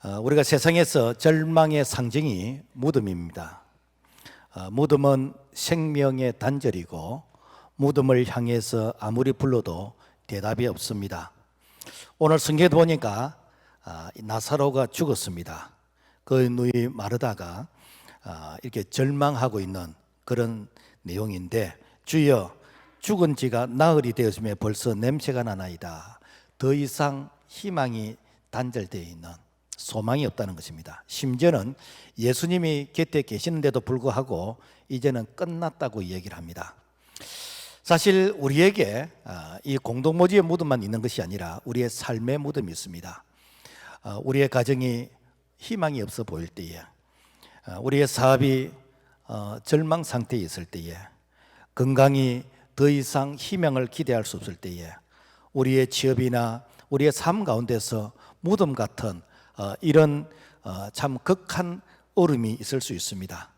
우리가 세상에서 절망의 상징이 무덤입니다. 무덤은 생명의 단절이고 무덤을 향해서 아무리 불러도 대답이 없습니다. 오늘 성경에 보니까 나사로가 죽었습니다. 그 누이 마르다가 이렇게 절망하고 있는 그런 내용인데, 주여 죽은 지가 나흘이 되었으며 벌써 냄새가 나나이다. 더 이상 희망이 단절되어 있는, 소망이 없다는 것입니다. 심지어는 예수님이 곁에 계시는데도 불구하고 이제는 끝났다고 얘기를 합니다. 사실 우리에게 이 공동묘지의 무덤만 있는 것이 아니라 우리의 삶의 무덤이 있습니다. 우리의 가정이 희망이 없어 보일 때에, 우리의 사업이 절망 상태에 있을 때에, 건강이 더 이상 희망을 기대할 수 없을 때에, 우리의 취업이나 우리의 삶 가운데서 무덤 같은 이런 참 극한 어려움이 있을 수 있습니다.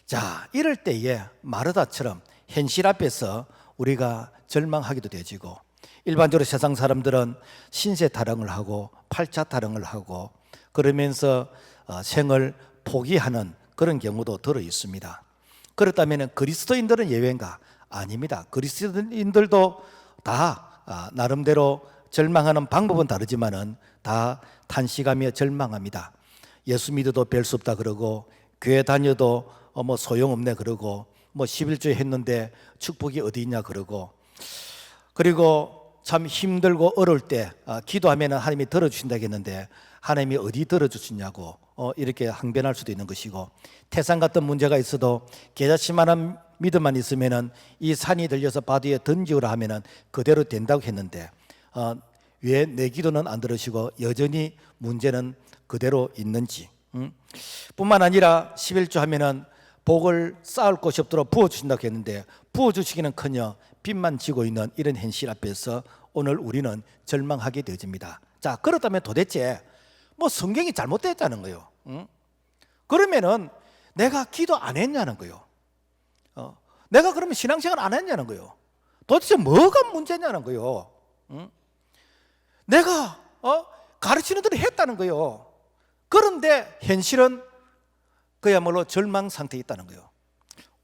자, 이럴 때에 마르다처럼 현실 앞에서 우리가 절망하기도 되지고, 일반적으로 세상 사람들은 신세 타령을 하고 8차 타령을 하고 그러면서 생을 포기하는 그런 경우도 들어 있습니다. 그렇다면 그리스도인들은 예외인가? 아닙니다. 그리스도인들도 다 나름대로 절망하는 방법은 다르지만은 다 탄식하며 절망합니다. 예수 믿어도 별 수 없다 그러고, 교회 다녀도 뭐 소용없네 그러고, 뭐 11조 했는데 축복이 어디 있냐 그러고, 그리고 참 힘들고 어려울 때 기도하면 하나님이 들어주신다고 했는데 하나님이 어디 들어주시냐고 이렇게 항변할 수도 있는 것이고, 태산 같은 문제가 있어도 계좌치만한 믿음만 있으면은 이 산이 들려서 바다에 던지오라 하면은 그대로 된다고 했는데 왜 내 기도는 안 들으시고 여전히 문제는 그대로 있는지, 뿐만 아니라 11조 하면은 복을 쌓을 곳이 없도록 부어주신다고 했는데 부어주시기는커녕 빚만 지고 있는 이런 현실 앞에서 오늘 우리는 절망하게 되어집니다. 자, 그렇다면 도대체 뭐 성경이 잘못됐다는 거예요. 그러면은 내가 기도 안 했냐는 거예요. 내가 그러면 신앙생활 안 했냐는 거예요. 도대체 뭐가 문제냐는 거예요. 내가 가르치는 대로 했다는 거예요. 그런데 현실은 그야말로 절망 상태에 있다는 거예요.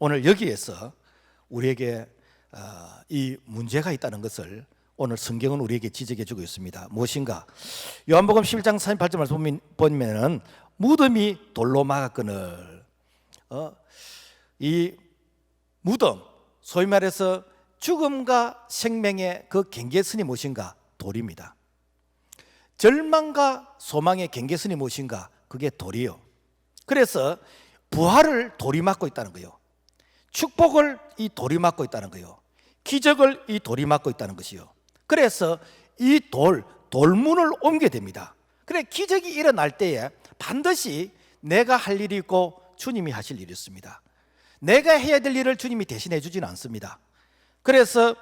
오늘 여기에서 우리에게 이 문제가 있다는 것을 오늘 성경은 우리에게 지적해 주고 있습니다. 무엇인가? 요한복음 11장 38절 말씀 보면은 무덤이 돌로 막았거늘. 이 무덤, 소위 말해서 죽음과 생명의 그 경계선이 무엇인가? 돌입니다. 절망과 소망의 경계선이 무엇인가? 그게 돌이요. 그래서 부활을 돌이 막고 있다는 거예요. 축복을 이 돌이 막고 있다는 거예요. 기적을 이 돌이 막고 있다는 것이요. 그래서 이 돌문을 옮게 됩니다. 그래, 기적이 일어날 때에 반드시 내가 할 일이 있고 주님이 하실 일이 있습니다. 내가 해야 될 일을 주님이 대신해 주지는 않습니다. 그래서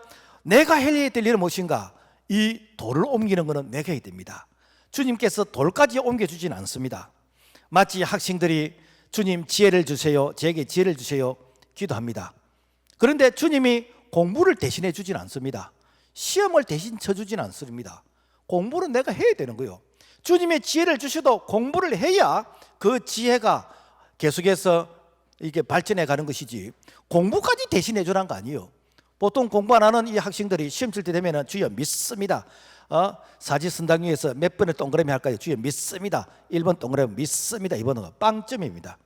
내가 해야 될 일은 무엇인가? 이 돌을 옮기는 것은 내가 해야 됩니다. 주님께서 돌까지 옮겨주지는 않습니다. 마치 학생들이 주님 지혜를 주세요, 제게 지혜를 주세요 기도합니다. 그런데 주님이 공부를 대신해 주지는 않습니다. 시험을 대신 쳐주지는 않습니다. 공부는 내가 해야 되는 거예요. 주님의 지혜를 주셔도 공부를 해야 그 지혜가 계속해서 이게 발전해 가는 것이지, 공부까지 대신해 주라는 거 아니에요. 보통 공부 안 하는 이 학생들이 시험 칠 때 되면 주여 믿습니다. 사지선당 위에서 몇 번의 동그라미 할까요? 주여 믿습니다. 1번 동그라미 믿습니다. 2번은 빵점입니다.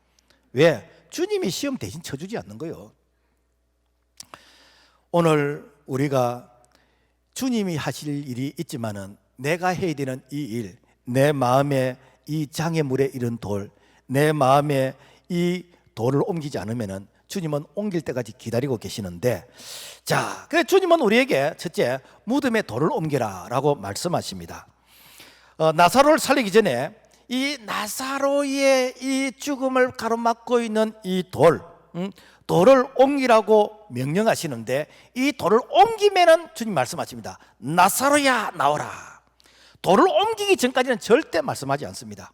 왜? 주님이 시험 대신 쳐주지 않는 거예요. 오늘 우리가 주님이 하실 일이 있지만은 내가 해야 되는 이 일, 내 마음에 이 장애물에 이른 돌, 내 마음에 이 돌을 옮기지 않으면은 주님은 옮길 때까지 기다리고 계시는데, 자, 그래서 주님은 우리에게 첫째 무덤에 돌을 옮기라 라고 말씀하십니다. 나사로를 살리기 전에 이 나사로의 이 죽음을 가로막고 있는 이 돌을 옮기라고 명령하시는데, 이 돌을 옮기면은 주님 말씀하십니다. 나사로야 나오라. 돌을 옮기기 전까지는 절대 말씀하지 않습니다.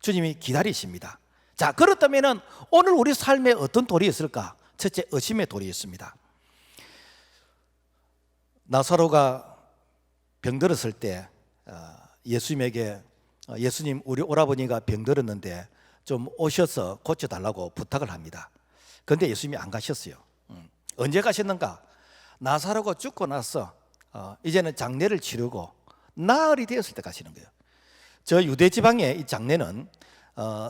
주님이 기다리십니다. 자, 그렇다면 오늘 우리 삶에 어떤 돌이 있을까? 첫째, 의심의 돌이 있습니다. 나사로가 병들었을 때 예수님에게 예수님 우리 오라버니가 병들었는데 좀 오셔서 고쳐달라고 부탁을 합니다. 그런데 예수님이 안 가셨어요. 언제 가셨는가? 나사로가 죽고 나서 이제는 장례를 치르고 나흘이 되었을 때 가시는 거예요. 저 유대 지방의 이 장례는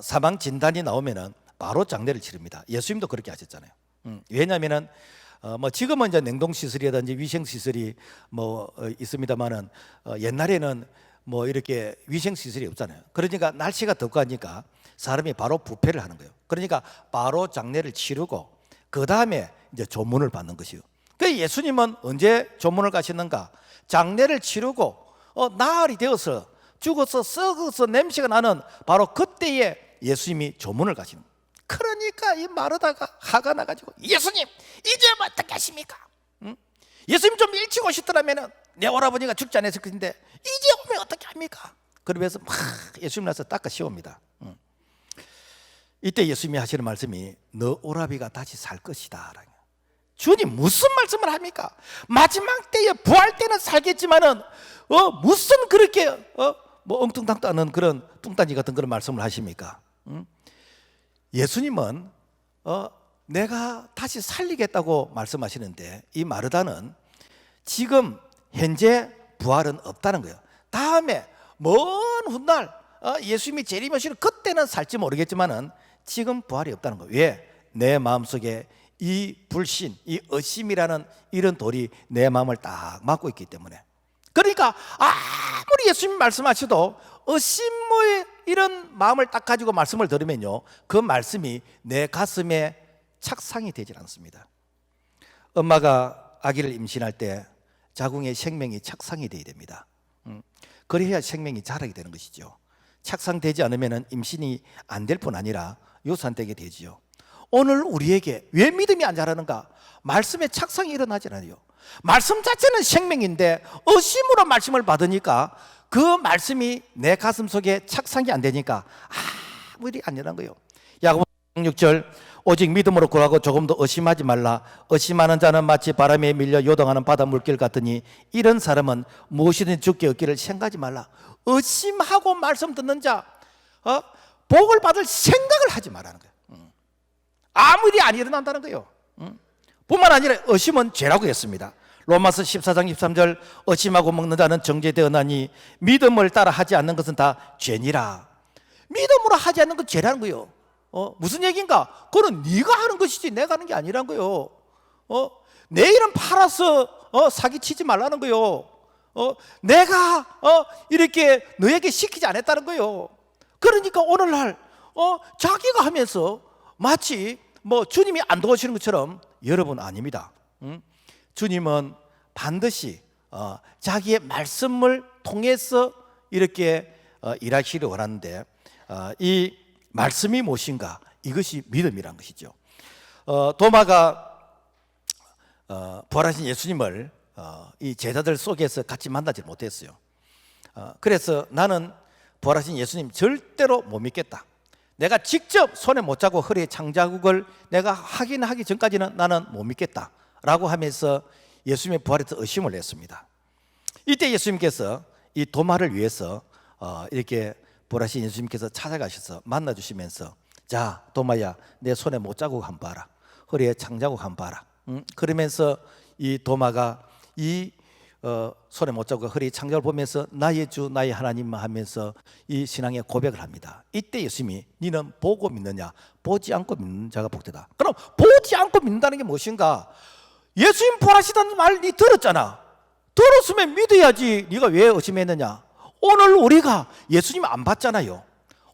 사망 진단이 나오면은 바로 장례를 치릅니다. 예수님도 그렇게 하셨잖아요. 왜냐하면은 뭐 지금은 이제 냉동 시설이라든지 위생 시설이 뭐 있습니다만은 옛날에는 뭐 이렇게 위생 시설이 없잖아요. 그러니까 날씨가 덥고 하니까 사람이 바로 부패를 하는 거예요. 그러니까 바로 장례를 치르고 그 다음에 이제 조문을 받는 것이요. 그 예수님은 언제 조문을 가셨는가? 장례를 치르고 나흘이 되어서 죽어서 썩어서 냄새가 나는 바로 그때에 예수님이 조문을 가시는 거예요. 그러니까 이 마르다가 화가 나가지고 예수님 이제 어떻게 하십니까? 예수님 좀 일찍 오셨더라면 내 오라버니가 죽지 않았을 텐데 이제 오면 어떻게 합니까? 그러면서 막 예수님 나서 닦아 씌웁니다. 이때 예수님이 하시는 말씀이 너 오라비가 다시 살 것이다. 주님 무슨 말씀을 합니까? 마지막 때에 부활 때는 살겠지만은 무슨 그렇게 뭐 엉뚱탕탕한 그런 뚱딴지 같은 그런 말씀을 하십니까? 예수님은 내가 다시 살리겠다고 말씀하시는데 이 마르다는 지금 현재 부활은 없다는 거예요. 다음에 먼 훗날 예수님이 재림하시는 그때는 살지 모르겠지만은 지금 부활이 없다는 거예요. 왜? 내 마음속에 이 불신, 이 의심이라는 이런 돌이 내 마음을 딱 막고 있기 때문에. 그러니까 아무리 예수님 말씀하셔도 의심의 이런 마음을 딱 가지고 말씀을 들으면요, 그 말씀이 내 가슴에 착상이 되질 않습니다. 엄마가 아기를 임신할 때 자궁의 생명이 착상이 돼야 됩니다. 그래야 생명이 자라게 되는 것이죠. 착상되지 않으면 임신이 안 될 뿐 아니라 유산되게 되지요. 오늘 우리에게 왜 믿음이 안 자라는가? 말씀에 착상이 일어나지 않아요. 말씀 자체는 생명인데 의심으로 말씀을 받으니까 그 말씀이 내 가슴 속에 착상이 안 되니까 아무 일이 안 일어난 거예요. 야고보 6절 오직 믿음으로 구하고 조금도 의심하지 말라. 의심하는 자는 마치 바람에 밀려 요동하는 바다 물길 같으니 이런 사람은 무엇이든 죽게 얻기를 생각하지 말라. 의심하고 말씀 듣는 자 복을 받을 생각을 하지 말라는 거예요. 아무 일이 안 일어난다는 거예요. 뿐만 아니라 의심은 죄라고 했습니다. 로마서 14장 23절 의심하고 먹는 자는 정죄되었나니 믿음을 따라 하지 않는 것은 다 죄니라. 믿음으로 하지 않는 건 죄라는 거예요. 무슨 얘기인가? 그거는 네가 하는 것이지 내가 하는 게 아니란 거예요. 내 이름 팔아서 사기치지 말라는 거예요. 내가 이렇게 너에게 시키지 않았다는 거예요. 그러니까 오늘날 자기가 하면서 마치 뭐 주님이 안 도와주시는 것처럼 여러분 아닙니다. 주님은 반드시 자기의 말씀을 통해서 이렇게 일하시기를 원하는데 이 말씀이 무엇인가? 이것이 믿음이란 것이죠. 도마가 부활하신 예수님을 이 제자들 속에서 같이 만나지 못했어요. 그래서 나는 부활하신 예수님 절대로 못 믿겠다. 내가 직접 손에 못 잡고 허리에 창자국을 내가 확인하기 전까지는 나는 못 믿겠다 라고 하면서 예수님의 부활에 대해서 의심을 했습니다. 이때 예수님께서 이 도마를 위해서 이렇게 부활하신 예수님께서 찾아가셔서 만나주시면서 자 도마야 내 손에 못 자국 한번 봐라. 허리에 창자국 한번 봐라. 그러면서 이 도마가 이 손에 못 잡고 허리에 창자국을 보면서 나의 주 나의 하나님만 하면서 이 신앙의 고백을 합니다. 이때 예수님이 너는 보고 믿느냐 보지 않고 믿는 자가 복되다. 그럼 보지 않고 믿는다는 게 무엇인가? 예수님 부활하시다는 말 네 들었잖아. 들었으면 믿어야지. 네가 왜 의심했느냐? 오늘 우리가 예수님 안 봤잖아요.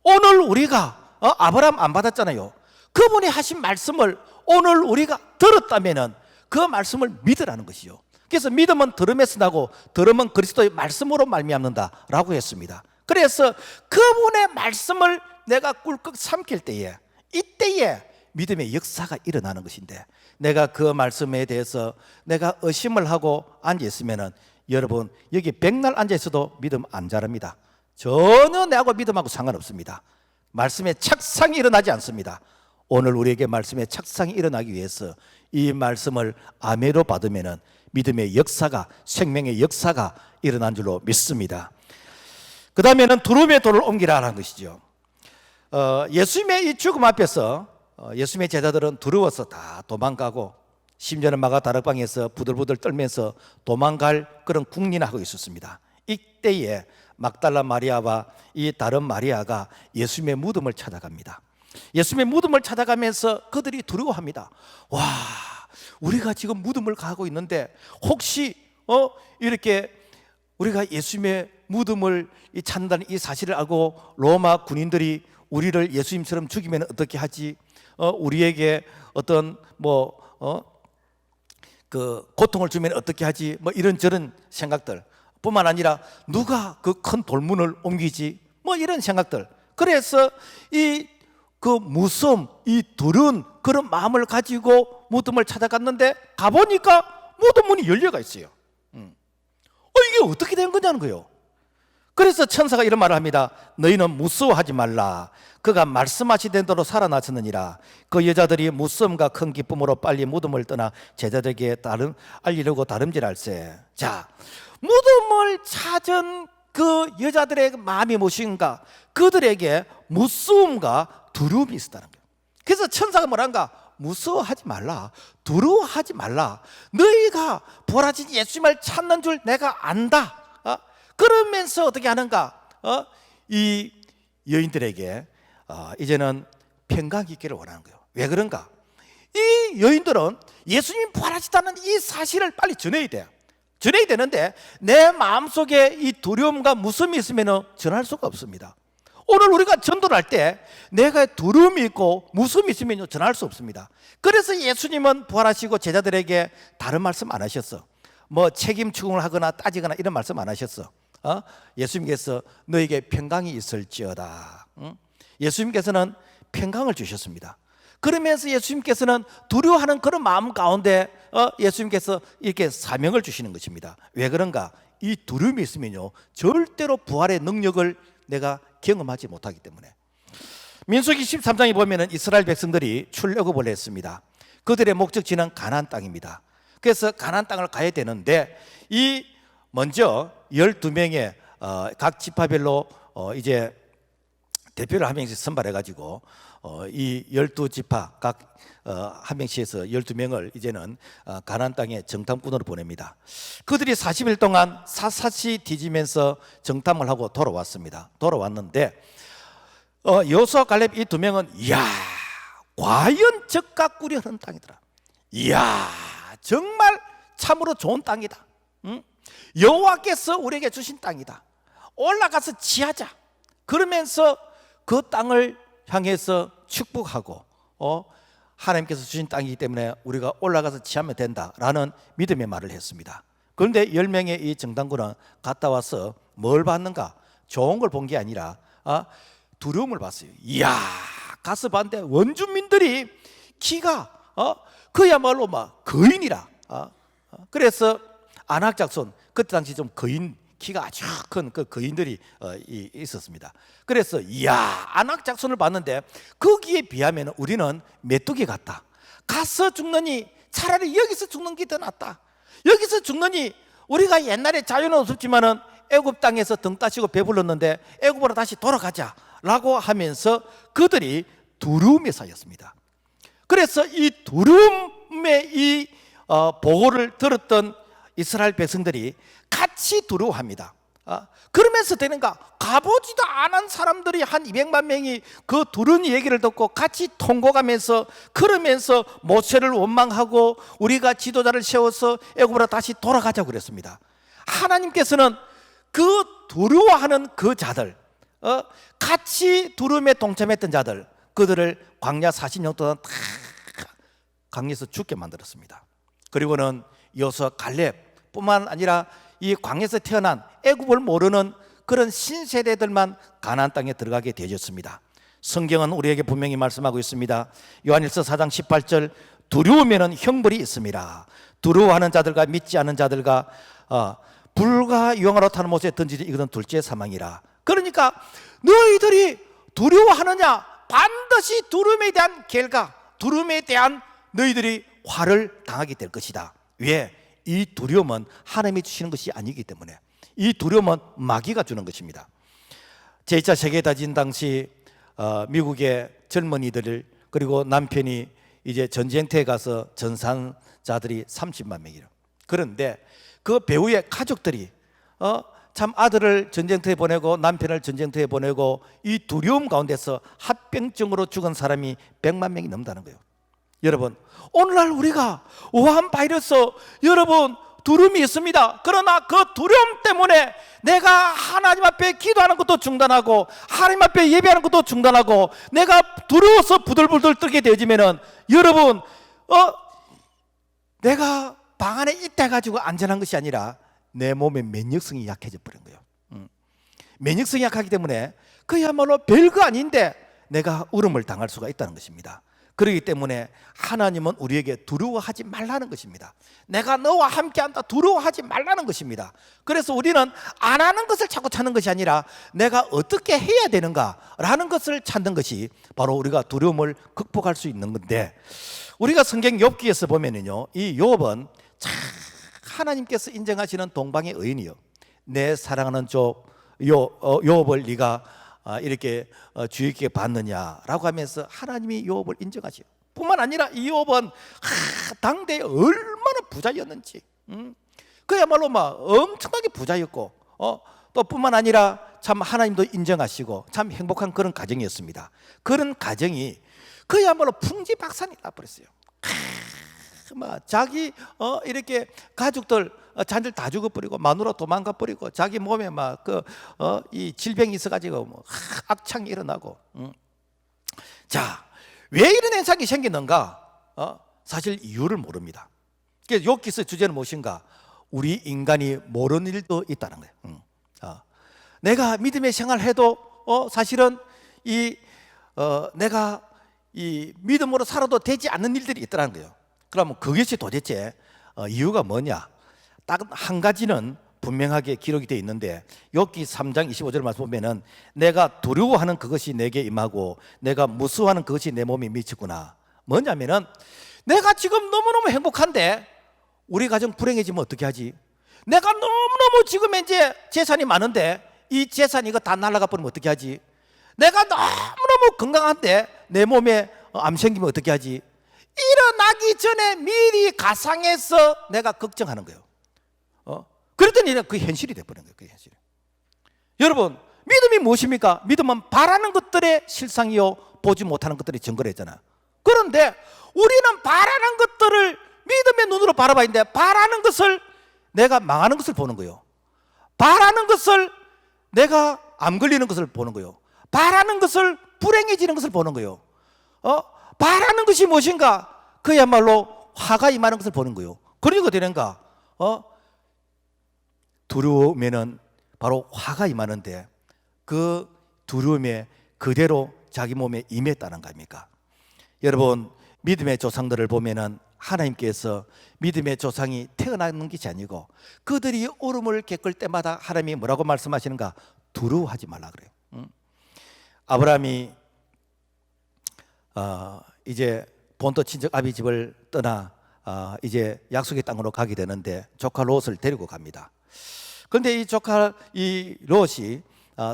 오늘 우리가 아브라함 안 받았잖아요. 그분이 하신 말씀을 오늘 우리가 들었다면 그 말씀을 믿으라는 것이요. 그래서 믿음은 들음에서 나고 들음은 그리스도의 말씀으로 말미암는다라고 했습니다. 그래서 그분의 말씀을 내가 꿀꺽 삼킬 때에 이때에 믿음의 역사가 일어나는 것인데 내가 그 말씀에 대해서 내가 의심을 하고 앉아있으면 여러분 여기 백날 앉아있어도 믿음 안 자랍니다. 전혀 내하고 믿음하고 상관없습니다. 말씀에 착상이 일어나지 않습니다. 오늘 우리에게 말씀에 착상이 일어나기 위해서 이 말씀을 아멘으로 받으면 믿음의 역사가 생명의 역사가 일어난 줄로 믿습니다. 그 다음에는 두루미의 돌을 옮기라라는 것이죠. 예수님의 이 죽음 앞에서 예수님의 제자들은 두려워서 다 도망가고, 심지어는 마가다락방에서 부들부들 떨면서 도망갈 그런 궁리하고 있었습니다. 이때에 막달라 마리아와 이 다른 마리아가 예수님의 무덤을 찾아갑니다. 예수님의 무덤을 찾아가면서 그들이 두려워합니다. 와, 우리가 지금 무덤을 가고 있는데 혹시 이렇게 우리가 예수님의 무덤을 찾는다는 이 사실을 알고 로마 군인들이 우리를 예수님처럼 죽이면 어떻게 하지? 우리에게 어떤 그 고통을 주면 어떻게 하지? 이런저런 생각들 뿐만 아니라 누가 그 큰 돌문을 옮기지? 이런 생각들. 그래서 이 그 무서움, 이 두려운 그런 마음을 가지고 무덤을 찾아갔는데 가보니까 무덤 문이 열려가 있어요. 이게 어떻게 된 거냐는 거예요. 그래서 천사가 이런 말을 합니다. 너희는 무서워하지 말라. 그가 말씀하시던 대로 살아나셨느니라. 그 여자들이 무서움과 큰 기쁨으로 빨리 무덤을 떠나 제자들에게 알리려고 다름질할세. 자, 무덤을 찾은 그 여자들의 마음이 무엇인가? 그들에게 무서움과 두려움이 있었다는 거예요. 그래서 천사가 뭐란가? 무서워하지 말라, 두려워하지 말라. 너희가 부활하신 예수님을 찾는 줄 내가 안다. 그러면서 어떻게 하는가? 이 여인들에게 이제는 평강 있기를 원하는 거예요. 왜 그런가? 이 여인들은 예수님 부활하시다는 이 사실을 빨리 전해야 돼요. 전해야 되는데 내 마음속에 이 두려움과 무서움이 있으면 전할 수가 없습니다. 오늘 우리가 전도를 할 때 내가 두려움이 있고 무서움이 있으면 전할 수 없습니다. 그래서 예수님은 부활하시고 제자들에게 다른 말씀 안 하셨어. 책임 추궁을 하거나 따지거나 이런 말씀 안 하셨어. 예수님께서 너에게 평강이 있을지어다. 예수님께서는 평강을 주셨습니다. 그러면서 예수님께서는 두려워하는 그런 마음 가운데 예수님께서 이렇게 사명을 주시는 것입니다. 왜 그런가? 이 두려움이 있으면요 절대로 부활의 능력을 내가 경험하지 못하기 때문에. 민수기 13장에 보면은 이스라엘 백성들이 출애굽을 했습니다. 그들의 목적지는 가나안 땅입니다. 그래서 가나안 땅을 가야 되는데 이 먼저 12명의 각 지파별로 이제 대표를 한 명씩 선발해 가지고 이 12지파 각 한 명씩에서 12명을 이제는 가나안 땅에 정탐꾼으로 보냅니다. 그들이 40일 동안 샅샅이 뒤지면서 정탐을 하고 돌아왔습니다. 돌아왔는데 여호수아 갈렙 이 두 명은 이야, 과연 적과 꿀이 흐르는 땅이더라. 이야, 정말 참으로 좋은 땅이다. 여호와께서 우리에게 주신 땅이다. 올라가서 지하자. 그러면서 그 땅을 향해서 축복하고 하나님께서 주신 땅이기 때문에 우리가 올라가서 지하면 된다라는 믿음의 말을 했습니다. 그런데 10명의 이 정탐꾼은 갔다 와서 뭘 봤는가? 좋은 걸 본 게 아니라 두려움을 봤어요. 이야, 가서 봤는데 원주민들이 키가 그야말로 막 거인이라. 그래서 안악작손, 그때 당시 좀 거인 키가 아주 큰 그 거인들이 있었습니다. 그래서 이야, 안악작손을 봤는데 거기에 비하면 우리는 메뚜기 같다. 가서 죽느니 차라리 여기서 죽는 게 더 낫다. 여기서 죽느니 우리가 옛날에 자유는 없었지만은 애굽 땅에서 등 따시고 배불렀는데 애굽으로 다시 돌아가자라고 하면서 그들이 두려움에 쌓였습니다. 그래서 이 두려움의 이 보고를 들었던 이스라엘 백성들이 같이 두려워합니다. 그러면서 되는가? 가보지도 않은 사람들이 한 200만 명이 그 두려운 얘기를 듣고 같이 통곡하면서 그러면서 모세를 원망하고 우리가 지도자를 세워서 애굽으로 다시 돌아가자고 그랬습니다. 하나님께서는 그 두려워하는 그 자들, 같이 두려움에 동참했던 자들, 그들을 광야 40년 동안 다 광야에서 죽게 만들었습니다. 그리고는 여호수아 갈렙 뿐만 아니라 이 광야에서 태어난 애굽을 모르는 그런 신세대들만 가나안 땅에 들어가게 되어졌습니다. 성경은 우리에게 분명히 말씀하고 있습니다. 요한일서 4장 18절, 두려우면은 형벌이 있습니다. 두려워하는 자들과 믿지 않는 자들과 불과 유황으로 타는 못에 던지지 이것은 둘째 사망이라. 그러니까 너희들이 두려워하느냐? 반드시 두려움에 대한 결과, 두려움에 대한 너희들이 화를 당하게 될 것이다. 왜? 이 두려움은 하나님이 주시는 것이 아니기 때문에. 이 두려움은 마귀가 주는 것입니다. 제2차 세계대전 당시 미국의 젊은이들 그리고 남편이 이제 전쟁터에 가서 전산자들이 30만 명이라. 그런데 그 배우의 가족들이 참 아들을 전쟁터에 보내고 남편을 전쟁터에 보내고 이 두려움 가운데서 합병증으로 죽은 사람이 100만 명이 넘다는 거예요. 여러분, 오늘날 우리가 우한 바이러스 여러분 두려움이 있습니다. 그러나 그 두려움 때문에 내가 하나님 앞에 기도하는 것도 중단하고 하나님 앞에 예배하는 것도 중단하고 내가 두려워서 부들부들 떨게 되어지면은 여러분 내가 방 안에 있다 가지고 안전한 것이 아니라 내 몸의 면역성이 약해져 버린 거예요. 면역성이 약하기 때문에 그야말로 별거 아닌데 내가 울음을 당할 수가 있다는 것입니다. 그렇기 때문에 하나님은 우리에게 두려워하지 말라는 것입니다. 내가 너와 함께한다 두려워하지 말라는 것입니다. 그래서 우리는 안 하는 것을 자꾸 찾는 것이 아니라 내가 어떻게 해야 되는가라는 것을 찾는 것이 바로 우리가 두려움을 극복할 수 있는 건데, 우리가 성경 욥기에서 보면은요, 이 욥은 참 하나님께서 인정하시는 동방의 의인이요, 내 사랑하는 욥을 네가 이렇게 주의 있게 봤느냐라고 하면서 하나님이 욥을 인정하시요. 뿐만 아니라 이 욥은 당대에 얼마나 부자였는지, 그야말로 막 엄청나게 부자였고 또 뿐만 아니라 참 하나님도 인정하시고 참 행복한 그런 가정이었습니다. 그런 가정이 그야말로 풍지박산이 나버렸어요. 막 자기 이렇게 가족들 자녀들 다 죽어버리고 마누라 도망가 버리고 자기 몸에 막 이 질병이 있어가지고 뭐 악창이 일어나고. 자, 왜 이런 현상이 생기는가? 사실 이유를 모릅니다. 그래서 욥기서 주제는 무엇인가? 우리 인간이 모르는 일도 있다는 거예요. 내가 믿음의 생활해도 사실은 내가 이 믿음으로 살아도 되지 않는 일들이 있더라는 거예요. 그러면 그것이 도대체 이유가 뭐냐? 딱 한 가지는 분명하게 기록이 되어 있는데, 욥기 3장 25절 말씀 보면은 내가 두려워하는 그것이 내게 임하고 내가 무서워하는 그것이 내 몸에 미치구나. 뭐냐면은 내가 지금 너무너무 행복한데 우리 가정 불행해지면 어떻게 하지? 내가 너무너무 지금 이제 재산이 많은데 이 재산 이거 다 날아가 버리면 어떻게 하지? 내가 너무너무 건강한데 내 몸에 암 생기면 어떻게 하지? 일어나기 전에 미리 가상해서 내가 걱정하는 거예요. 그랬더니 그 현실이 돼버린 거예요. 그 현실. 여러분, 믿음이 무엇입니까? 믿음은 바라는 것들의 실상이요 보지 못하는 것들의 증거를 했잖아. 그런데 우리는 바라는 것들을 믿음의 눈으로 바라봐야 되는데 바라는 것을 내가 망하는 것을 보는 거예요. 바라는 것을 내가 암 걸리는 것을 보는 거예요. 바라는 것을 불행해지는 것을 보는 거예요. 바라는 것이 무엇인가? 그야말로 화가 임하는 것을 보는 거예요. 그러니까 되는가? 두려우면은 바로 화가 임하는데 그 두려움에 그대로 자기 몸에 임했다는 거 아닙니까? 여러분, 믿음의 조상들을 보면은 하나님께서 믿음의 조상이 태어나는 것이 아니고 그들이 울음을 겪을 때마다 하나님이 뭐라고 말씀하시는가? 두려워하지 말라 그래요. 아브라함이 이제 본토 친척 아비 집을 떠나 이제 약속의 땅으로 가게 되는데 조카 롯을 데리고 갑니다. 그런데 이 조카 이 롯이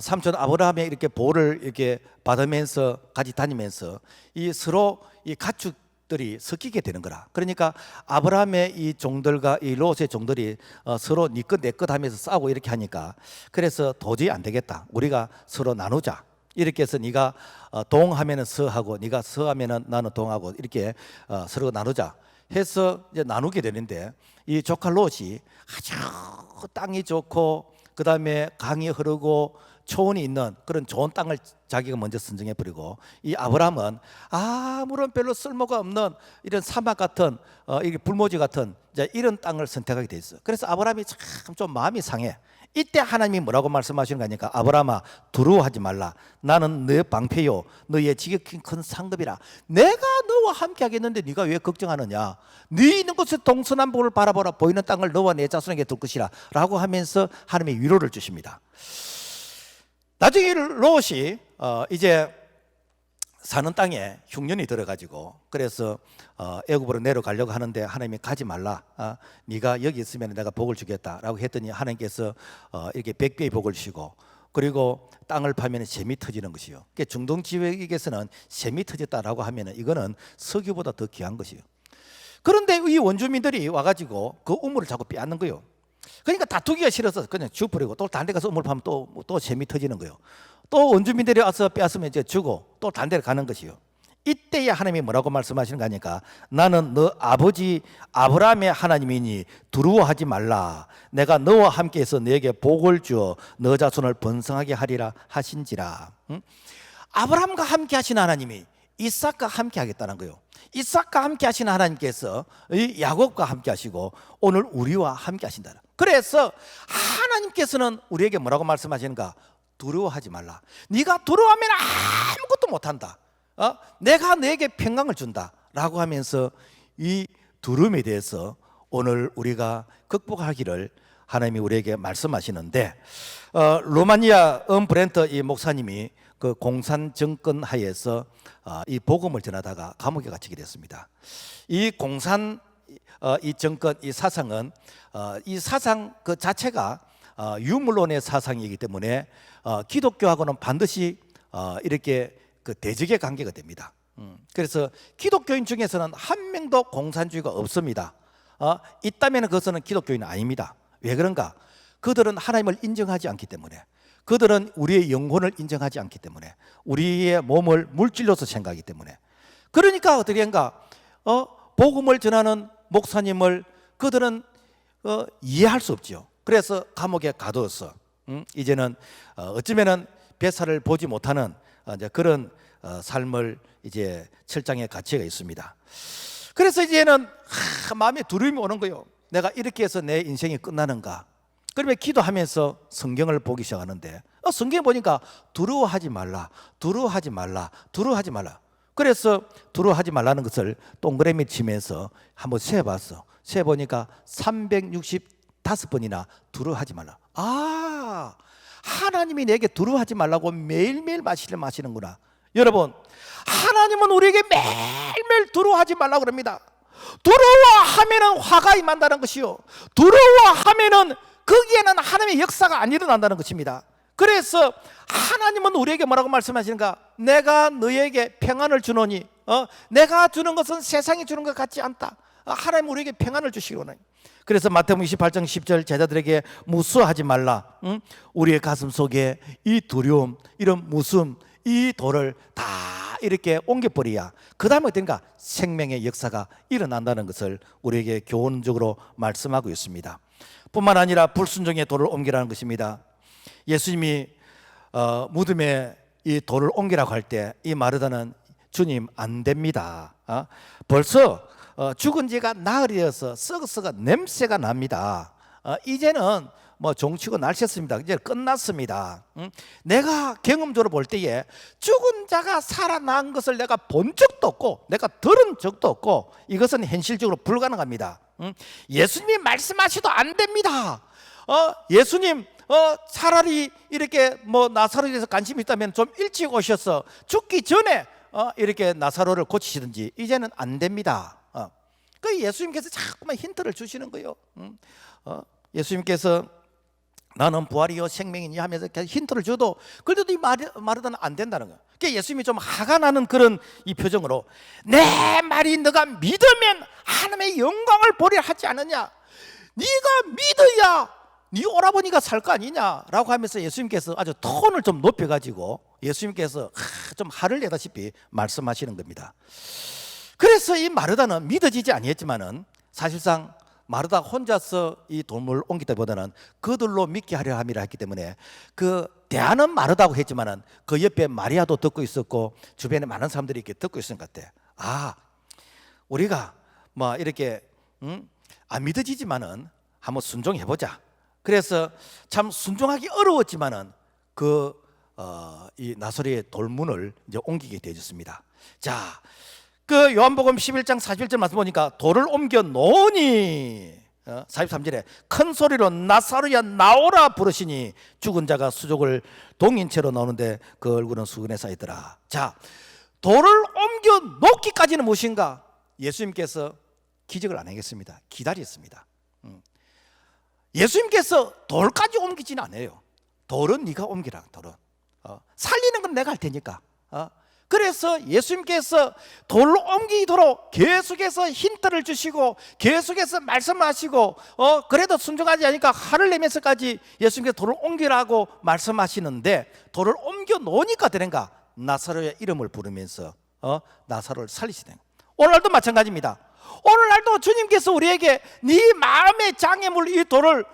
삼촌 아브라함의 이렇게 보를 이렇게 받으면서 같이 다니면서 이 서로 이 가축들이 섞이게 되는 거라. 그러니까 아브라함의 이 종들과 이 롯의 종들이 서로 네 것 내 것 하면서 싸우고 이렇게 하니까 그래서 도저히 안 되겠다. 우리가 서로 나누자. 이렇게 해서 네가 동하면은 서하고 네가 서하면은 나는 동하고 이렇게 서로 나누자 해서 이제 나누게 되는데 이 조카 롯이 아주 땅이 좋고 그 다음에 강이 흐르고 초원이 있는 그런 좋은 땅을 자기가 먼저 선정해 버리고 이 아브라함은 아무런 별로 쓸모가 없는 이런 사막 같은 이게 불모지 같은 이제 이런 땅을 선택하게 돼 있어. 그래서 아브라함이 참 좀 마음이 상해. 이때 하나님이 뭐라고 말씀하시는 거니까 아브라함아 두려워하지 말라. 나는 너 방패요 너의 지극히 큰 상급이라. 내가 너와 함께 하겠는데 네가 왜 걱정하느냐. 네 있는 곳에 동서남북을 바라보라. 보이는 땅을 너와 내 자손에게 둘 것이라 라고 하면서 하나님의 위로를 주십니다. 나중에 롯이 이제 사는 땅에 흉년이 들어가지고 그래서 애굽으로 내려가려고 하는데 하나님이 가지 말라. 네가 여기 있으면 내가 복을 주겠다라고 했더니 하나님께서 이렇게 100배의 복을 주시고 그리고 땅을 파면 샘이 터지는 것이요. 그러니까 중동 지역에서는 샘이 터졌다라고 하면 이거는 석유보다 더 귀한 것이요. 그런데 이 원주민들이 와가지고 그 우물을 자꾸 빼앗는 거예요. 그러니까 다투기가 싫어서 그냥 죽버리고 또 다른 데 가서 우물 파면 또 샘이 터지는 거예요. 또 원주민들이 와서 빼앗으면 이제 주고 또 다른 데로 가는 것이요. 이때에 하나님이 뭐라고 말씀하시는 거 아니까? 나는 너 아버지 아브라함의 하나님이니 두려워하지 말라. 내가 너와 함께해서 너에게 복을 주어 너 자손을 번성하게 하리라 하신지라. 아브라함과 함께 하신 하나님이 이삭과 함께 하겠다는 거예요. 이삭과 함께 하신 하나님께서 이 야곱과 함께 하시고 오늘 우리와 함께 하신다. 그래서 하나님께서는 우리에게 뭐라고 말씀하시는가? 두려워하지 말라. 네가 두려워하면 아무것도 못한다. 내가 너에게 평강을 준다 라고 하면서 이 두려움에 대해서 오늘 우리가 극복하기를 하나님이 우리에게 말씀하시는데, 로마니아 은브렌트 이 목사님이 그 공산 정권 하에서 이 복음을 전하다가 감옥에 갇히게 됐습니다. 이 공산 이 정권 이 사상은 이 사상 그 자체가 유물론의 사상이기 때문에 기독교하고는 반드시 이렇게 그 대적의 관계가 됩니다. 그래서 기독교인 중에서는 한 명도 공산주의가 없습니다. 있다면 그것은 기독교인은 아닙니다. 왜 그런가? 그들은 하나님을 인정하지 않기 때문에, 그들은 우리의 영혼을 인정하지 않기 때문에, 우리의 몸을 물질로서 생각하기 때문에. 그러니까 어떻게 한가? 복음을 전하는 목사님을 그들은 이해할 수 없죠. 그래서 감옥에 가두었어. 이제는 어쩌면은 뱃살을 보지 못하는 이제 그런 삶을 이제 철장에 갇혀가 있습니다. 그래서 이제는 마음에 두려움이 오는 거예요. 내가 이렇게 해서 내 인생이 끝나는가? 그러면 기도하면서 성경을 보기 시작하는데 성경에 보니까 두려워하지 말라, 두려워하지 말라, 두려워하지 말라. 그래서 두려워하지 말라는 것을 동그라미 치면서 한번 세어봤어. 세어보니까 365번이나 두려워하지 말라. 하나님이 내게 두려워하지 말라고 매일매일 마시는구나. 여러분, 하나님은 우리에게 매일매일 두려워하지 말라고 그럽니다. 두려워하면은 화가 임한다는 것이요, 두려워하면은 거기에는 하나님의 역사가 안 일어난다는 것입니다. 그래서 하나님은 우리에게 뭐라고 말씀하시는가? 내가 너에게 평안을 주노니 내가 주는 것은 세상이 주는 것 같지 않다. 하나님 우리에게 평안을 주시기 원해요. 그래서 마태복음 28장 10절 제자들에게 무수하지 말라. 우리의 가슴 속에 이 두려움, 이런 무서움, 이 돌을 다 이렇게 옮겨버려야 그 다음에 어떤가? 생명의 역사가 일어난다는 것을 우리에게 교훈적으로 말씀하고 있습니다. 뿐만 아니라 불순종의 돌을 옮기라는 것입니다. 예수님이 무덤에 이 돌을 옮기라고 할 때 이 마르다는 주님 안 됩니다. 벌써 죽은 지가 나흘이어서 썩어서 냄새가 납니다. 이제는 뭐 종치고 날샜습니다. 이제 끝났습니다. 내가 경험적으로 볼 때에 죽은 자가 살아난 것을 내가 본 적도 없고 내가 들은 적도 없고 이것은 현실적으로 불가능합니다. 예수님이 말씀하셔도 안 됩니다. 예수님 차라리 이렇게 뭐 나사로에 대해서 관심이 있다면 좀 일찍 오셔서 죽기 전에 이렇게 나사로를 고치시든지. 이제는 안 됩니다. 그 예수님께서 자꾸만 힌트를 주시는 거예요. 예수님께서 나는 부활이요 생명이니 하면서 힌트를 줘도 그래도 이 마르다는 안 된다는 거예요. 그러니까 예수님이 좀 화가 나는 그런 이 표정으로 내 말이 너가 믿으면 하나님의 영광을 보리라 하지 않느냐? 네가 믿어야 네 오라버니가 살 거 아니냐라고 하면서 예수님께서 아주 톤을 좀 높여가지고 예수님께서 좀 화를 내다시피 말씀하시는 겁니다. 그래서 이 마르다는 믿어지지 아니했지만은 사실상 마르다 혼자서 이 돌을 옮기다보다는 그들로 믿게 하려 함이라 했기 때문에 그 대안은 마르다고 했지만은 그 옆에 마리아도 듣고 있었고 주변에 많은 사람들이 이렇게 듣고 있었던 것 같아. 우리가 뭐 이렇게 안 믿어지지만은 한번 순종해보자. 그래서 참 순종하기 어려웠지만은 이 나사로의 돌문을 이제 옮기게 되어졌습니다. 자, 그 요한복음 11장 41절 말씀 보니까 돌을 옮겨 놓으니 43절에 큰 소리로 나사로야 나오라 부르시니 죽은 자가 수족을 동인 채로 나오는데 그 얼굴은 수건에 쌓이더라. 자, 돌을 옮겨 놓기까지는 무엇인가? 예수님께서 기적을 안 하겠습니다. 기다렸습니다. 예수님께서 돌까지 옮기지는 않아요. 돌은 네가 옮기라. 돌은 살리는 건 내가 할 테니까. 그래서 예수님께서 돌로 옮기도록 계속해서 힌트를 주시고 계속해서 말씀하시고 그래도 순종하지 않으니까 화를 내면서까지 예수님께서 돌을 옮기라고 말씀하시는데, 돌을 옮겨 놓으니까 되는가? 나사로의 이름을 부르면서 나사로를 살리시는. 오늘날도 마찬가지입니다. 오늘날도 주님께서 우리에게 네 마음의 장애물 이 돌을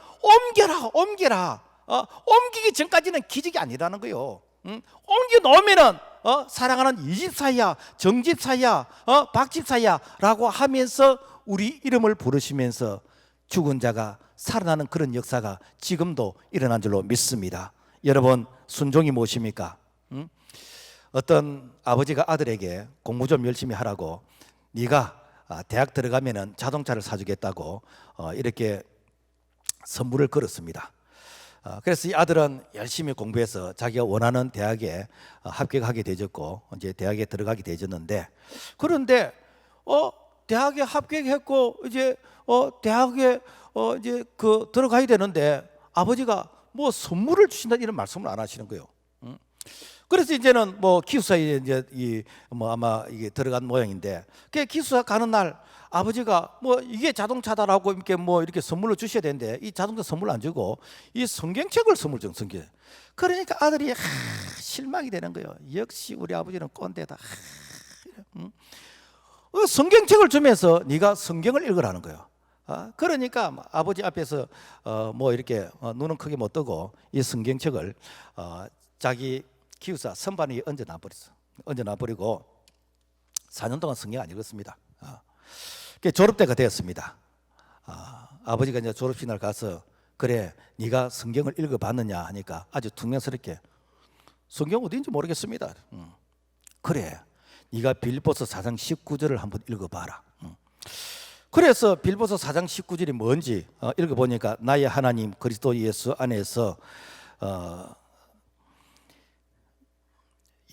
옮겨라. 옮기기 전까지는 기적이 아니라는 거요. 옮겨 놓으면은 사랑하는 이 집사야, 정집사야, 박집사야 라고 하면서 우리 이름을 부르시면서 죽은 자가 살아나는 그런 역사가 지금도 일어난 줄로 믿습니다. 여러분, 순종이 무엇입니까? 어떤 아버지가 아들에게 공부 좀 열심히 하라고, 네가 대학 들어가면은 자동차를 사주겠다고 이렇게 선물을 걸었습니다. 그래서 이 아들은 열심히 공부해서 자기가 원하는 대학에 합격하게 되졌고 이제 대학에 들어가게 되졌는데, 그런데 대학에 합격했고 이제 대학에 이제 들어가야 되는데 아버지가 뭐 선물을 주신다 이런 말씀을 안 하시는 거예요. 그래서 이제는 뭐 기숙사에 이제 아마 이게 들어간 모양인데, 그 기숙사 가는 날 아버지가 뭐 이게 자동차다라고 이렇게 뭐 이렇게 선물로 주셔야 되는데 이 자동차 선물 안 주고 이 성경책을 선물 준 성경. 그러니까 아들이 실망이 되는 거예요. 역시 우리 아버지는 꼰대다. 성경책을 주면서 네가 성경을 읽으라는 거예요. 그러니까 아버지 앞에서 뭐 이렇게 눈은 크게 못 뜨고 이 성경책을 자기 기숙사 선반 위에 얹어놔버리고 4년 동안 성경 안 읽었습니다. 졸업 때가 되었습니다. 아버지가 이제 졸업식 날 가서 그래 네가 성경을 읽어봤느냐 하니까 아주 퉁명스럽게 성경 어디인지 모르겠습니다. 그래 네가 빌립보서 4장 19절을 한번 읽어봐라. 그래서 빌립보서 4장 19절이 뭔지 읽어보니까 나의 하나님 그리스도 예수 안에서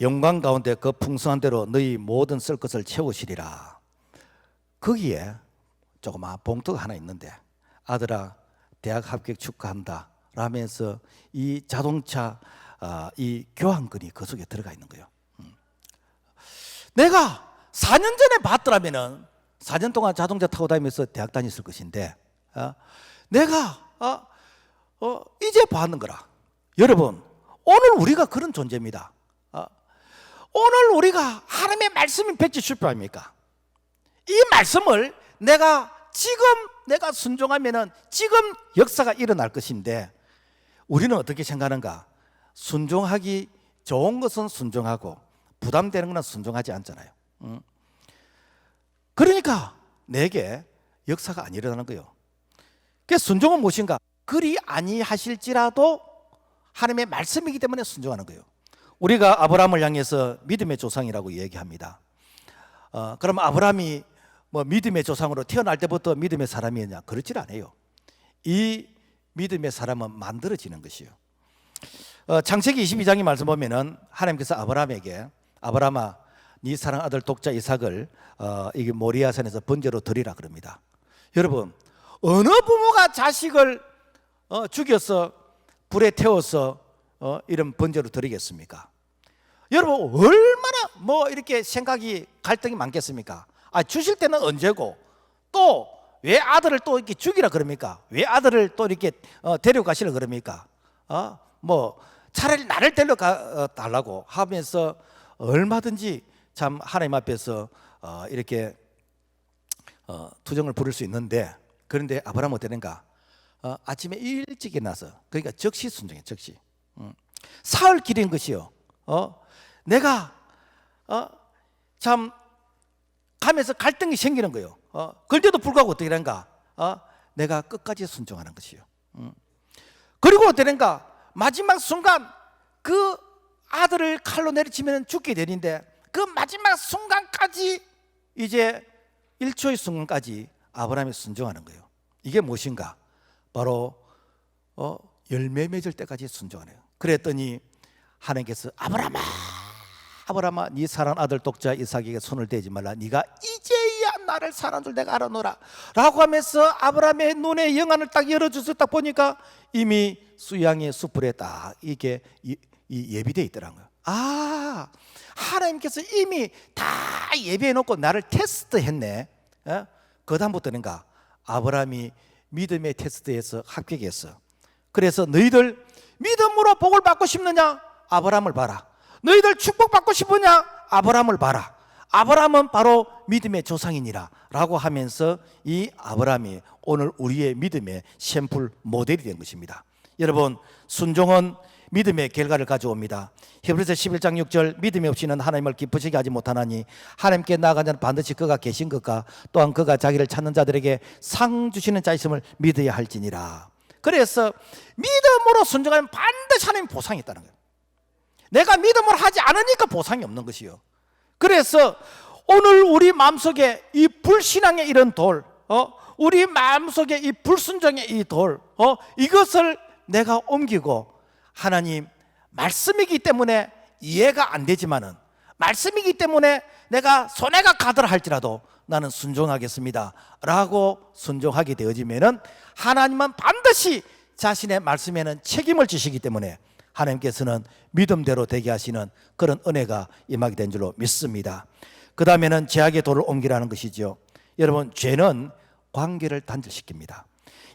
영광 가운데 그 풍성한 대로 너희 모든 쓸 것을 채우시리라. 거기에 조그마한 봉투가 하나 있는데 아들아 대학 합격 축하한다 라면서 이 자동차 이 교환권이 그 속에 들어가 있는 거예요. 내가 4년 전에 봤더라면은 4년 동안 자동차 타고 다니면서 대학 다녔을 것인데 내가 이제 봤는 거라. 여러분, 오늘 우리가 그런 존재입니다. 오늘 우리가 하나님의 말씀이 백지 출표합니까? 이 말씀을 내가 순종하면은 지금 역사가 일어날 것인데 우리는 어떻게 생각하는가? 순종하기 좋은 것은 순종하고 부담되는 것은 순종하지 않잖아요. 그러니까 내게 역사가 안 일어나는 거예요. 그래서 순종은 무엇인가? 그리 아니하실지라도 하나님의 말씀이기 때문에 순종하는 거예요. 우리가 아브라함을 향해서 믿음의 조상이라고 얘기합니다. 그럼 아브라함이 뭐 믿음의 조상으로 태어날 때부터 믿음의 사람이었냐? 그렇지 않아요. 이 믿음의 사람은 만들어지는 것이요. 창세기 22장의 말씀 보면은 하나님께서 아브라함에게 아브라함아 네 사랑 아들 독자 이삭을 이게 모리아산에서 번제로 드리라 그럽니다. 여러분, 어느 부모가 자식을 죽여서 불에 태워서 이런 번제로 드리겠습니까? 여러분, 얼마나 뭐 이렇게 생각이 갈등이 많겠습니까? 주실 때는 언제고 또 왜 아들을 또 이렇게 죽이라 그럽니까? 왜 아들을 또 이렇게 데려가시라 그럽니까? 뭐 차라리 나를 데려가 달라고 하면서 얼마든지 참 하나님 앞에서 이렇게 투정을 부릴 수 있는데, 그런데 아브라함은 어땠는가? 아침에 일찍 일어나서, 그러니까 적시 순종해. 적시 사흘 길인 것이요. 내가 참 가면서 갈등이 생기는 거예요. 그런데도 불구하고 어떻게 되는가? 내가 끝까지 순종하는 것이요. 그리고 어떻게 되는가? 마지막 순간 그 아들을 칼로 내리치면 죽게 되는데 그 마지막 순간까지 이제 1초의 순간까지 아브라함이 순종하는 거예요. 이게 무엇인가? 바로 열매 맺을 때까지 순종하네요. 그랬더니 하나님께서 아브라함아 네 사랑 아들 독자 이삭에게 손을 대지 말라. 네가 이제야 나를 사는 줄 내가 알아노라 라고 하면서 아브라함의 눈에 영안을 딱 열어줘서 딱 보니까 이미 수양의 숯불에 딱 이게 예비되어 있더라는 거예요. 아, 하나님께서 이미 다 예비해 놓고 나를 테스트했네. 그 다음부터는가 아브라함이 믿음의 테스트에서 합격했어. 그래서 너희들 믿음으로 복을 받고 싶느냐? 아브라함을 봐라. 너희들 축복받고 싶으냐? 아브라함을 봐라. 아브라함은 바로 믿음의 조상이니라 라고 하면서 이 아브라함이 오늘 우리의 믿음의 샘플 모델이 된 것입니다. 여러분, 순종은 믿음의 결과를 가져옵니다. 히브리서 11장 6절 믿음이 없이는 하나님을 기쁘시게 하지 못하나니 하나님께 나아가는 자는 반드시 그가 계신 것과 또한 그가 자기를 찾는 자들에게 상 주시는 자 있음을 믿어야 할지니라. 그래서 믿음으로 순종하면 반드시 하나님 보상이 있다는 거예요. 내가 믿음을 하지 않으니까 보상이 없는 것이요. 그래서 오늘 우리 마음속에 이 불신앙의 이런 돌, 우리 마음속에 이 불순종의 이 돌, 이것을 내가 옮기고 하나님 말씀이기 때문에 이해가 안 되지만은 말씀이기 때문에 내가 손해가 가더라 할지라도 나는 순종하겠습니다 라고 순종하게 되어지면은 하나님은 반드시 자신의 말씀에는 책임을 지시기 때문에 하나님께서는 믿음대로 되게 하시는 그런 은혜가 임하게 된 줄로 믿습니다. 그 다음에는 죄악의 돌을 옮기라는 것이죠. 여러분, 죄는 관계를 단절시킵니다.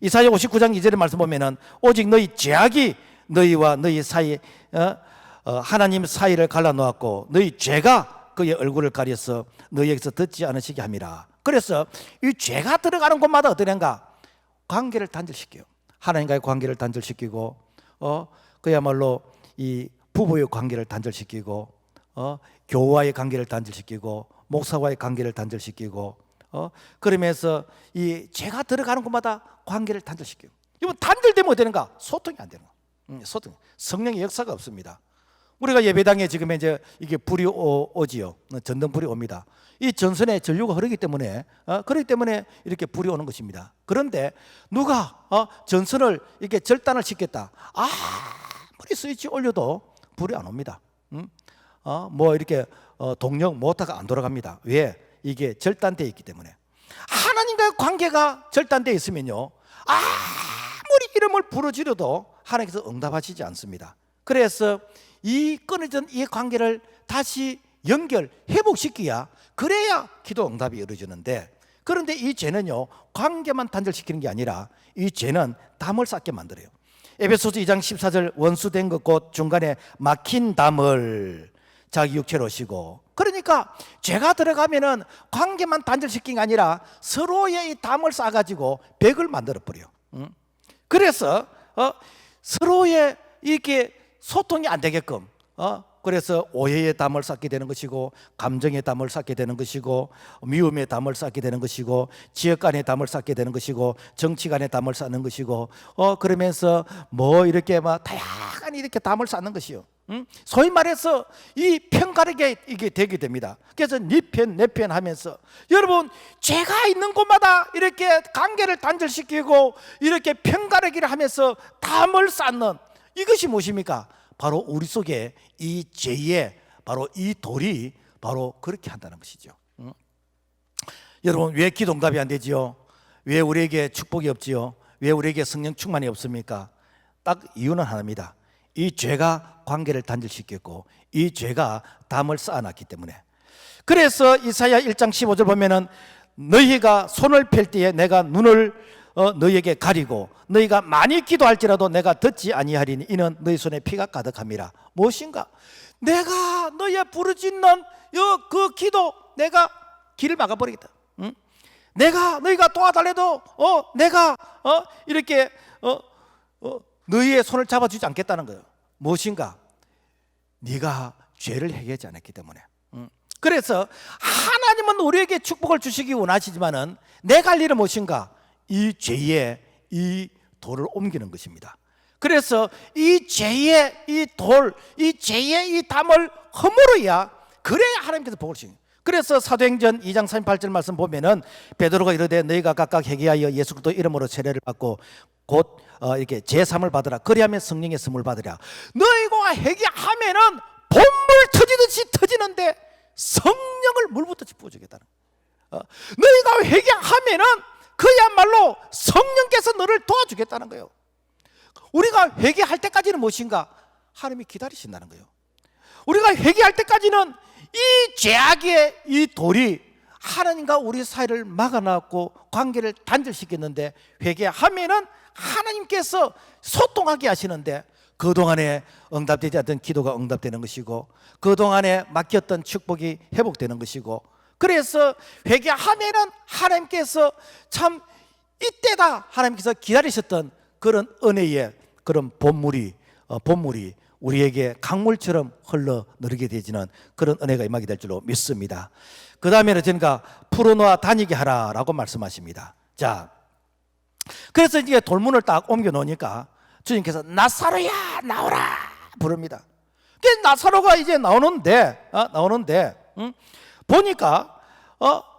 이사야 59장 2절의 말씀 보면은 오직 너희 죄악이 너희와 너희 사이 하나님 사이를 갈라놓았고 너희 죄가 그의 얼굴을 가려서 너희에게서 듣지 않으시게 함이라. 그래서 이 죄가 들어가는 곳마다 어떠한가? 관계를 단절시켜요. 하나님과의 관계를 단절시키고 그야말로 이 부부의 관계를 단절시키고 교우와의 관계를 단절시키고 목사와의 관계를 단절시키고 그러면서 이 죄가 들어가는 곳마다 관계를 단절시켜요. 이건 단절되면 어떻게 되는가? 소통이 안 되는 거예요. 소통. 성령의 역사가 없습니다. 우리가 예배당에 지금 이제 이게 불이 오지요. 전등불이 옵니다. 이 전선에 전류가 흐르기 때문에 그렇기 때문에 이렇게 불이 오는 것입니다. 그런데 누가 전선을 이렇게 절단을 시켰다. 아무리 스위치 올려도 불이 안 옵니다. 뭐 이렇게 동력 모터가 안 돌아갑니다. 왜? 이게 절단되어 있기 때문에. 하나님과의 관계가 절단되어 있으면요, 아무리 이름을 부르짖어도 하나님께서 응답하시지 않습니다. 그래서 이 끊어진 이 관계를 다시 연결, 회복시켜야 그래야 기도 응답이 이루어지는데, 그런데 이 죄는요 관계만 단절시키는 게 아니라 이 죄는 담을 쌓게 만들어요. 에베소서 2장 14절 원수된 것 곧 중간에 막힌 담을 자기 육체로 오시고, 그러니까 죄가 들어가면은 관계만 단절시킨 게 아니라 서로의 이 담을 쌓아가지고 벽을 만들어 버려요. 그래서 서로의 이렇게 소통이 안 되게끔 그래서 오해의 담을 쌓게 되는 것이고, 감정의 담을 쌓게 되는 것이고, 미움의 담을 쌓게 되는 것이고, 지역 간의 담을 쌓게 되는 것이고, 정치 간의 담을 쌓는 것이고, 그러면서 뭐 이렇게 막 다양한 이렇게 담을 쌓는 것이요. 소위 말해서 이 편가르게 이게 되게 됩니다. 그래서 네 편 내 편 하면서, 여러분 죄가 있는 곳마다 이렇게 관계를 단절시키고 이렇게 편가르기를 하면서 담을 쌓는 이것이 무엇입니까? 바로 우리 속에 이 죄의 바로 이 돌이 바로 그렇게 한다는 것이죠. 여러분, 왜 기도 응답이 안 되지요? 왜 우리에게 축복이 없지요? 왜 우리에게 성령 충만이 없습니까? 딱 이유는 하나입니다. 이 죄가 관계를 단절시켰고 이 죄가 담을 쌓아놨기 때문에. 그래서 이사야 1장 15절 보면은 너희가 손을 펼 때에 내가 눈을 너희에게 가리고 너희가 많이 기도할지라도 내가 듣지 아니하리니 이는 너희 손에 피가 가득함이라. 무엇인가? 내가 너희의 부르짖는 그 기도 내가 길을 막아버리겠다. 내가 너희가 도와달래도 내가 이렇게 너희의 손을 잡아주지 않겠다는 거예요. 무엇인가? 네가 죄를 해결하지 않았기 때문에. 그래서 하나님은 우리에게 축복을 주시기 원하시지만은 내가 할 일은 무엇인가? 이 죄의 이 돌을 옮기는 것입니다. 그래서 이 죄의 이 돌, 이 죄의 이 담을 허물어야 그래야 하나님께서 복을 주십니다. 그래서 사도행전 2장 38절 말씀 보면은 베드로가 이르되 너희가 각각 회개하여 예수 그리스도 이름으로 세례를 받고 곧 이렇게 제삼을 받으라. 그리하면 성령의 선물 받으라. 너희가 회개하면은 본물 터지듯이 터지는데 성령을 물부터 부어주겠다는. 너희가 하면은 그야말로 성령께서 너를 도와주겠다는 거예요. 우리가 회개할 때까지는 무엇인가? 하나님이 기다리신다는 거예요. 우리가 회개할 때까지는 이 죄악의 이 돌이 하나님과 우리 사이를 막아놨고 관계를 단절시켰는데, 회개하면은 하나님께서 소통하게 하시는데, 그동안에 응답되지 않던 기도가 응답되는 것이고, 그동안에 막혔던 축복이 회복되는 것이고, 그래서 회개하면은 하나님께서 참 이때다 하나님께서 기다리셨던 그런 은혜의 그런 본물이 우리에게 강물처럼 흘러 느리게 되지는 그런 은혜가 임하게 될 줄로 믿습니다. 그 다음에는 제가 풀어놓아 다니게 하라라고 말씀하십니다. 자, 그래서 이제 돌문을 딱 옮겨 놓으니까 주님께서 나사로야 나오라 부릅니다. 나사로가 이제 나오는데 보니까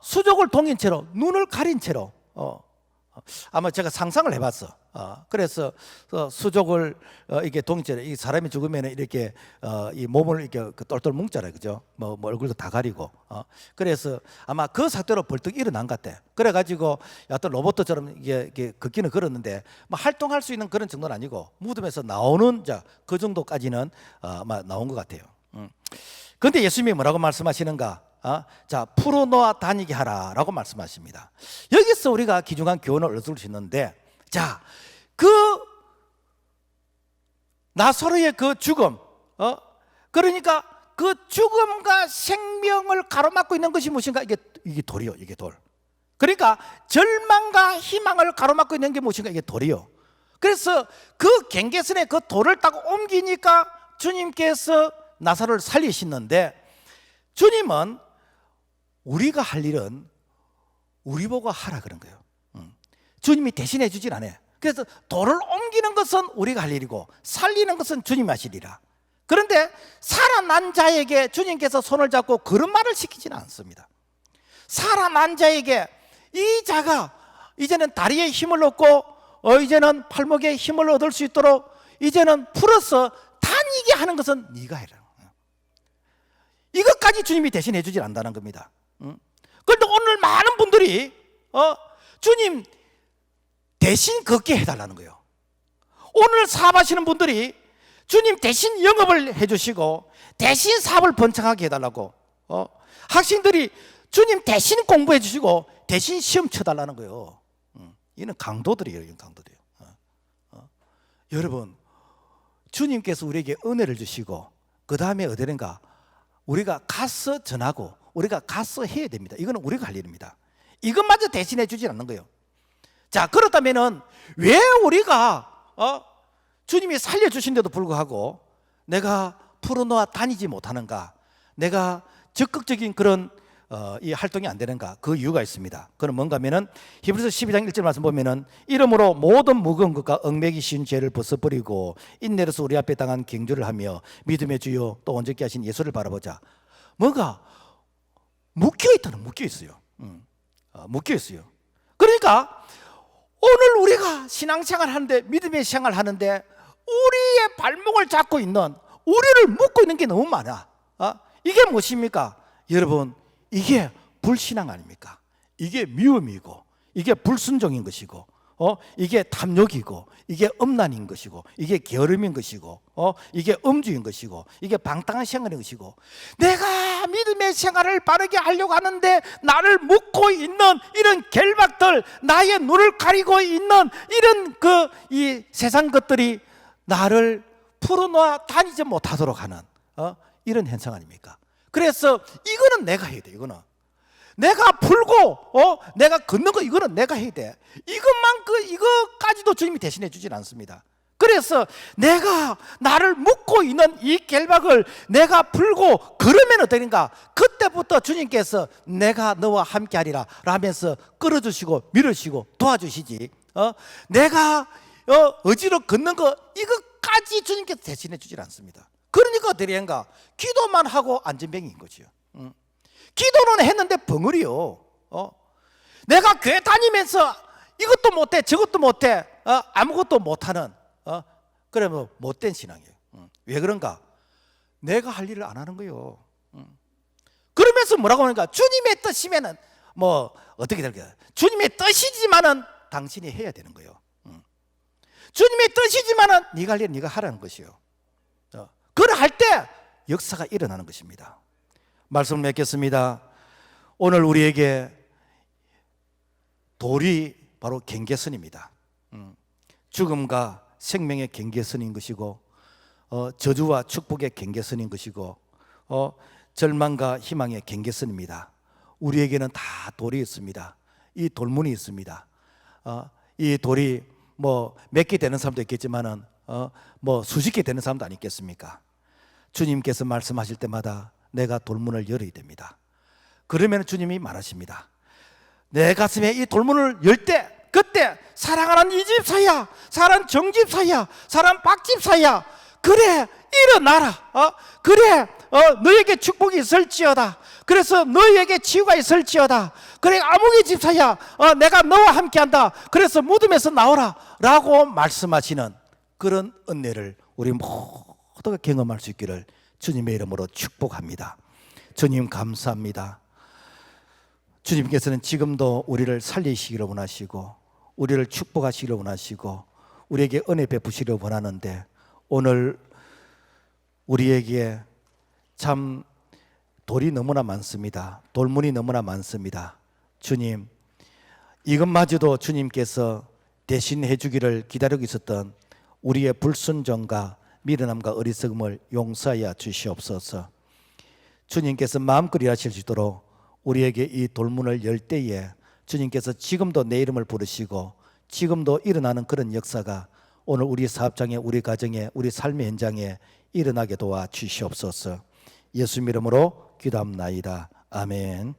수족을 동인 채로, 눈을 가린 채로, 아마 제가 상상을 해봤어. 그래서 수족을 이게 동인 채로, 이 사람이 죽으면 이렇게 이 몸을 이렇게 똘똘 뭉잖아요, 그죠? 뭐 얼굴도 다 가리고. 그래서 아마 그 사태로 벌떡 일어난 것 같아. 그래가지고 어떤 로봇처럼 이게 걷기는 걸었는데, 뭐 활동할 수 있는 그런 정도는 아니고 무덤에서 나오는 그 정도까지는 아마 나온 것 같아요. 그런데 예수님이 뭐라고 말씀하시는가? 자, 풀어놓아 다니게 하라라고 말씀하십니다. 여기서 우리가 귀중한 교훈을 얻을 수 있는데, 자, 그 나사로의 그 죽음, 그러니까 그 죽음과 생명을 가로막고 있는 것이 무엇인가? 이게 돌이요, 이게 돌. 그러니까 절망과 희망을 가로막고 있는 게 무엇인가? 이게 돌이요. 그래서 그 경계선에 그 돌을 딱 옮기니까 주님께서 나사로를 살리시는데, 주님은 우리가 할 일은 우리 보고 하라 그런 거예요. 주님이 대신해 주질 않아요. 그래서 돌을 옮기는 것은 우리가 할 일이고 살리는 것은 주님이 하시리라. 그런데 살아난 자에게 주님께서 손을 잡고 그런 말을 시키지는 않습니다. 살아난 자에게 이 자가 이제는 다리에 힘을 얻고 이제는 팔목에 힘을 얻을 수 있도록 이제는 풀어서 다니게 하는 것은 네가 해라. 이것까지 주님이 대신해 주질 않는다는 겁니다. 그런데 오늘 많은 분들이 주님 대신 걷게 해달라는 거예요. 오늘 사업하시는 분들이 주님 대신 영업을 해주시고 대신 사업을 번창하게 해달라고, 학생들이 주님 대신 공부해 주시고 대신 시험 쳐달라는 거예요. 이는 강도들이에요. 이건 강도들이에요. 여러분, 주님께서 우리에게 은혜를 주시고 그 다음에 어디든가 우리가 가서 전하고 우리가 가서 해야 됩니다. 이거는 우리가 할 일입니다. 이것마저 대신해 주지 않는 거예요. 자, 그렇다면은 왜 우리가 주님이 살려주신데도 불구하고 내가 풀어놓아 다니지 못하는가? 내가 적극적인 그런 이 활동이 안 되는가? 그 이유가 있습니다. 그건 뭔가 하면은 히브리서 12장 1절 말씀 보면은 이러므로 모든 무거운 것과 얽매기 쉬운 죄를 벗어버리고 인내로서 우리 앞에 당한 경주를 하며 믿음의 주요 또 온전케 하신 예수를 바라보자. 뭐가 묶여있다는 묶여있어요. 묶여있어요. 그러니까 오늘 우리가 신앙생활 하는데, 믿음의 생활 하는데 우리의 발목을 잡고 있는, 우리를 묶고 있는 게 너무 많아. 이게 무엇입니까? 여러분, 이게 불신앙 아닙니까? 이게 미움이고 이게 불순종인 것이고 이게 탐욕이고 이게 음란인 것이고 이게 게으름인 것이고 이게 음주인 것이고 이게 방탕한 생활인 것이고, 내가 믿음의 생활을 바르게 하려고 하는데 나를 묶고 있는 이런 결박들, 나의 눈을 가리고 있는 이런 이 세상 것들이 나를 풀어놓아 다니지 못하도록 하는 이런 현상 아닙니까? 그래서 이거는 내가 해야 돼. 이거는 내가 풀고 내가 걷는 거, 이거는 내가 해야 돼. 이것까지도 주님이 대신해 주진 않습니다. 그래서 내가 나를 묶고 있는 이 결박을 내가 풀고 그러면 어떠는가? 그때부터 주님께서 내가 너와 함께 하리라 라면서 끌어주시고 밀어주시고 도와주시지, 내가 어지러 걷는 거 이것까지 주님께서 대신해 주질 않습니다. 그러니까 어떠는가? 기도만 하고 안전병인 거지요. 기도는 했는데 벙어리요. 내가 교회 다니면서 이것도 못해 저것도 못해 아무것도 못하는 그러면 못된 신앙이에요. 왜 그런가? 내가 할 일을 안 하는 거예요. 그러면서 뭐라고 하는가? 주님의 뜻이면은 뭐 어떻게 될까요? 주님의 뜻이지만은 당신이 해야 되는 거예요. 주님의 뜻이지만은 네가 할 일은 네가 하라는 것이요. 그걸 할 때 역사가 일어나는 것입니다. 말씀을 맺겠습니다. 오늘 우리에게 돌이 바로 경계선입니다. 죽음과 생명의 경계선인 것이고, 저주와 축복의 경계선인 것이고, 절망과 희망의 경계선입니다. 우리에게는 다 돌이 있습니다. 이 돌문이 있습니다. 이 돌이 뭐 몇 개 되는 사람도 있겠지만은 뭐 수십 개 되는 사람도 아니겠습니까? 주님께서 말씀하실 때마다 내가 돌문을 열어야 됩니다. 그러면 주님이 말하십니다. 내 가슴에 이 돌문을 열 때, 그때 사랑하는 이 집사야, 사랑하는 정집사야, 사랑하는 박집사야, 그래 일어나라. 그래 너에게 축복이 있을지어다. 그래서 너에게 치유가 있을지어다. 그래 아무개 집사야, 내가 너와 함께한다. 그래서 무덤에서 나오라 라고 말씀하시는 그런 은혜를 우리 모두가 경험할 수 있기를 주님의 이름으로 축복합니다. 주님 감사합니다. 주님께서는 지금도 우리를 살리시기를 원하시고, 우리를 축복하시기를 원하시고, 우리에게 은혜 베푸시기를 원하는데, 오늘 우리에게 참 돌이 너무나 많습니다. 돌문이 너무나 많습니다. 주님, 이것마저도 주님께서 대신해 주기를 기다리고 있었던 우리의 불순종과 미련함과 어리석음을 용서하여 주시옵소서. 주님께서 마음껏 일하실 수 있도록 우리에게 이 돌문을 열 때에 주님께서 지금도 내 이름을 부르시고 지금도 일어나는 그런 역사가 오늘 우리 사업장에, 우리 가정에, 우리 삶의 현장에 일어나게 도와 주시옵소서. 예수 이름으로 기도합나이다. 아멘.